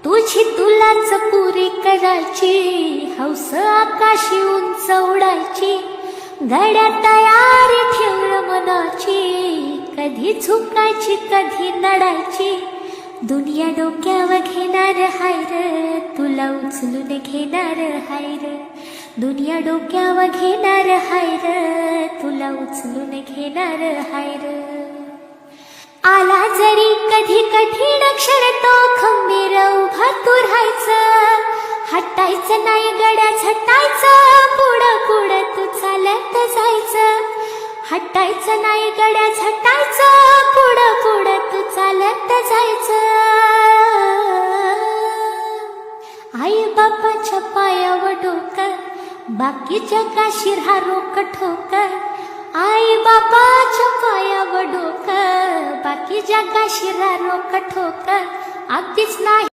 तुझी तुलाच पुरी करायची, हौस आकाशी उंच उडायची, गड्या तयारी ठेव मनाची, कधी झुकायची कधी नडायची, दुनिया डोक्यावर घेणार हाय र, तुला उचलून घेणार हाय र, दुनिया डोक्यावर घेणार हाय र, तुला उचलून घेणार हाय र. आला जरी कधी कठीण क्षण तो खंबीर उभा तू राहायचं, हटायचं नाही गड्या झटायचं, पुढं पुढं तू चालत जायचं, हटायचं नाही गड्या झटायचं, पुढं पुढं तू चालत जायचं. आई बापाच्या पायावर डोकं, बाकी जगाशी राहा रोक ठोक, आई बापाच्या पायावर डोकं, बाकी जगाशी राहा रोक ठोक, अगदीच नाही